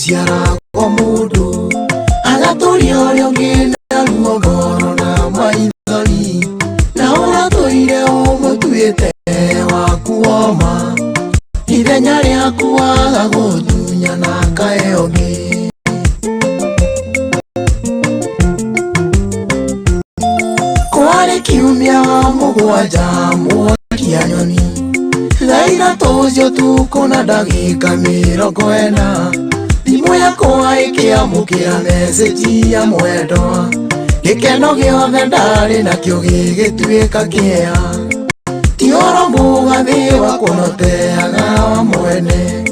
ciara kwa mundu agaturia uria ngina ruo ngoro na maithori na uratuire umutuite waku woma ithenya riaku waga guthunya na kaeongi kwari kiumia mugwanja mwokia nyoni thaira tucio tuko na ndagika 40 thimu yakwa ikiamukira meseji ya mwendwa gikeno giothe ndari nakio gigituika kiea ti oro mugathi wa kunoteaga wa mwene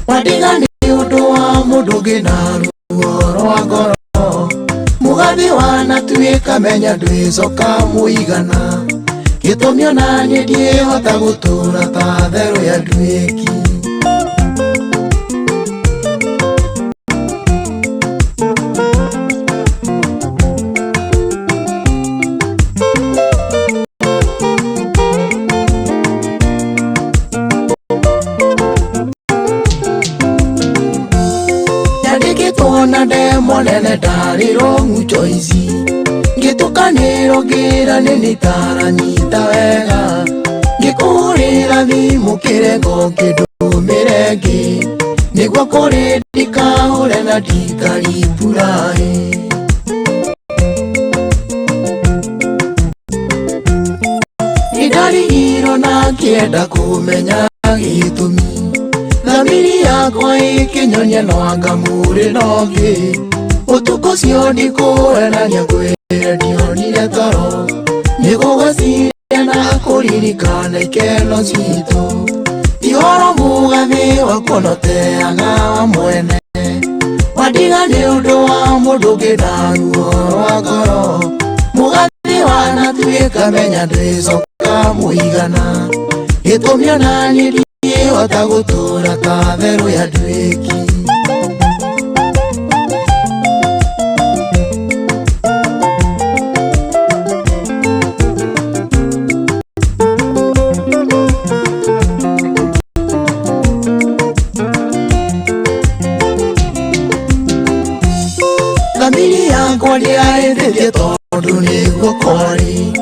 wadiga ni undu wa mundu ngina ruo rwa ngoro mugathi wanatuika menya ndwicoka muigana gitumio nanie ndiehota gutura ta theru ya nduiki yandikitwo ndemonene ndariro mucho ici ngitukaniro ngira ninitara nyita wega ngikuhurira thimu kirengo ngindumire ngi niguo kuri ndikahure na ndikaripurae ndarigiro na ngienda kumenya gitumi thamiri yakwa ikinyonia nwanga muri nongi utuko cio ndikuenania kwendionire toro nigugweciria na kuririkana ikeno citu ti oro mugathi wa kunoteaga wa mwene wadiga ni undu wa mundu ngina ruo rwa ngoro mugathi wanatuika menya ndwicoka muigana gitumio nanie ndiehota gutura ta theru ya nduiki thamiri yakwa ndiaendetie tondu niguo kori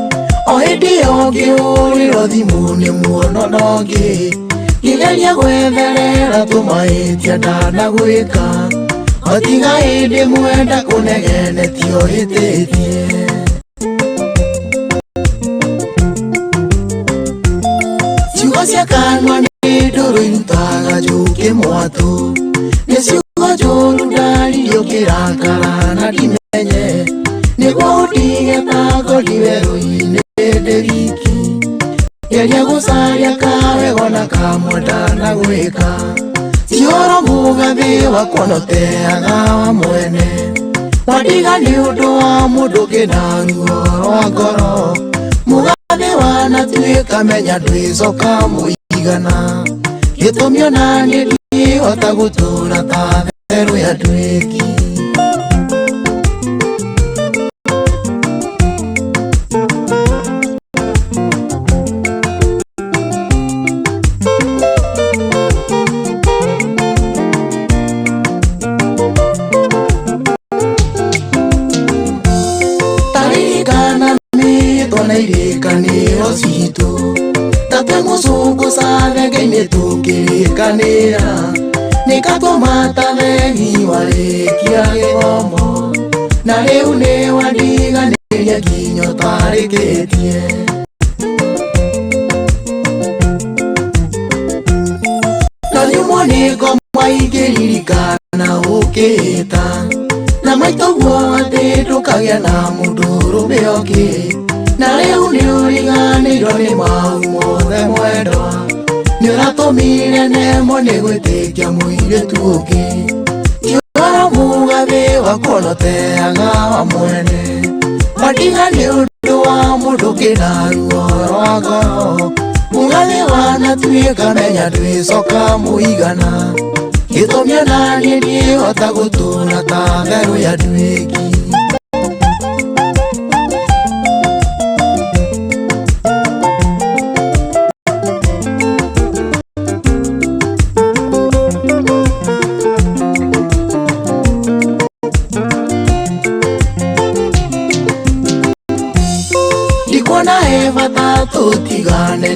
o hindi yongi uriro thimu ni muono nongi ngigeria gwetherera tumaitia ndanagwika otiga hindi mwenda kunegenetio hititie ciugo cia kanua ni nduru irutaga njuki mwatu ni ciugo njuru ndaririo kirakara na ndimenye niguo ndige ta ngori werũ-inĩ ndĩriki geria gucaria kawego na kamwe ndanagwĩka ti oro mugathi wa kunoteaga wa mwene wadiga ni undu wa mundu ngina ruo rwa ngoro mugathi wanatuika menya ndwicoka muigana gitumio nanie ndiehota gutura ta theru ya nduiki tarikana mitwa na irikaniro citu tatwe mucungu cathenge-inĩ tukirikanĩra nikatũma tathegi warĩkia gĩthomo na rĩu nĩ wandiganĩria nginyo tarĩkĩtie no nyumwo nĩ ngoma ingĩririkana ũkĩhĩta na maitũguo atĩ ndũkagĩa na mũndũrũme ũngĩ na rĩu nĩ ũriganĩirwo nĩ mau mothe mwendwa nĩ ũratũmire nemo nĩ gwĩtĩkia mũirĩtu ũngĩ ti oro mugathi wa kunoteaga wa mwene wadiga nĩ ũndũ wa mũndũ ngina ruo rwa ngoro mugathi wanatuika menya ndwicoka muigana gitumio nanie ndiehota gutura ta theru ya nduiki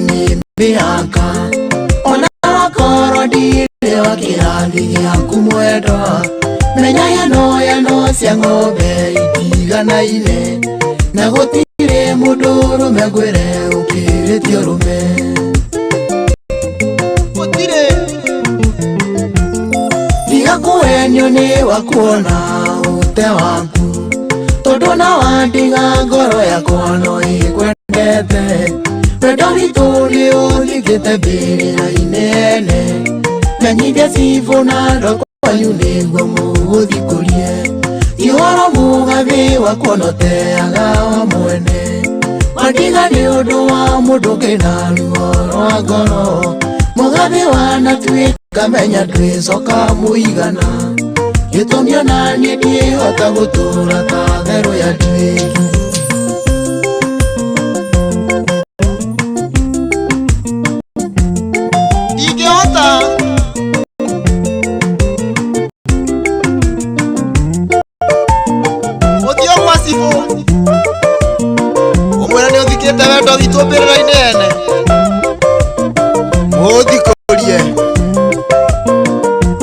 ni miaka ona wakoro ndire wa kĩrathi gĩaku mwendwa menya yano cia ng'ombe itiganaine na gũtirĩ mũndũ ũrũme ngwĩre ũkĩrĩtio ũrũme gũtirĩ ndigakuenio nĩ wakuona ũte waku tondũ na wandiga ngoro yakwa no ĩkwendete wendo witũ nĩ ũthikĩte mbĩrĩra-inĩ ene menyithia cibũ na andũ kwanyu nĩguo mũgũthikũrie ti ũhoro mũgathĩ wa kuonoteaga wa mwene wandiga nĩ ũndũ wa mũndũ kĩna ruo rwa ngoro mũgathĩ wanatuĩka menya ndwĩcoka mũigana gĩtũmi ona niĩ ndiĩhota gũtũũra ta therũ ya nduĩki ingĩhota ũthiũ gwa cibũ ũmwĩra nĩ ũthikĩte wendo witũ mbĩrĩra-inĩ ene mũthikũrie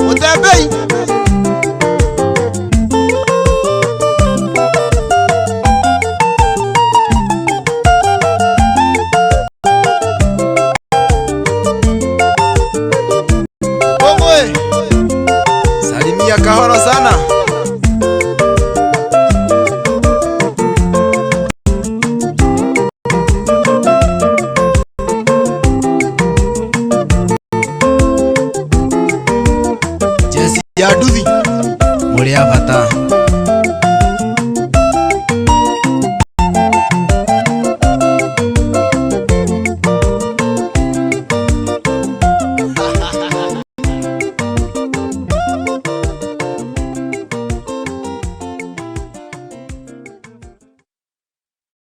mũtembei salimia kahoro sana Jesi ya nduthi mũrĩ a bata